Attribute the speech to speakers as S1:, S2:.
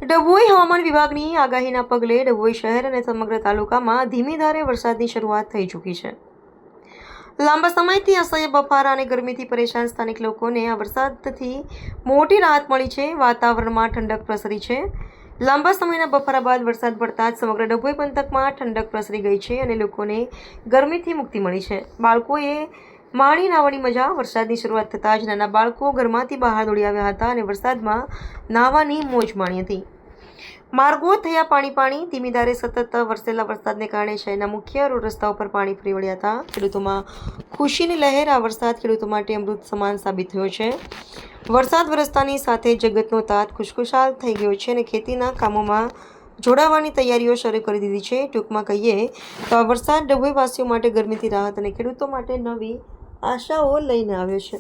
S1: ડભોઈ હવામાન વિભાગની આગાહીના પગલે ડભોઈ શહેર અને સમગ્ર તાલુકામાં ધીમી ધારે વરસાદની શરૂઆત થઈ ચૂકી છે। લાંબા સમયથી અસહ્ય બફારા અને ગરમીથી પરેશાન સ્થાનિક લોકોને આ વરસાદથી મોટી રાહત મળી છે। વાતાવરણમાં ઠંડક પ્રસરી છે। લાંબા સમયના બફારા બાદ વરસાદ પડતા જ સમગ્ર ડભોઈ પંથકમાં ઠંડક પ્રસરી ગઈ છે અને લોકોને ગરમીથી મુક્તિ મળી છે। બાળકોએ માણી નાહવાની મજા। વરસાદની શરૂઆત થતાં જ નાના બાળકો ઘરમાંથી બહાર દોડી આવ્યા હતા અને વરસાદમાં નાહવાની મોજ માણી હતી। માર્ગો થયા પાણી। ધીમી ધારે સતત વરસેલા વરસાદને કારણે શહેરના મુખ્ય રોડ રસ્તાઓ પર પાણી ફરી વળ્યા હતા। ખેડૂતોમાં ખુશીની લહેર। આ વરસાદ ખેડૂતો માટે અમૃત સમાન સાબિત થયો છે। વરસાદ વરસતાની સાથે જગતનો તાત ખુશખુશાલ થઈ ગયો છે અને ખેતીના કામોમાં જોડાવાની તૈયારીઓ શરૂ કરી દીધી છે। ટૂંકમાં કહીએ તો આ વરસાદ ડભોઈવાસીઓ માટે ગરમીથી રાહત અને ખેડૂતો માટે નવી આશાઓ લઈને આવ્યો છે।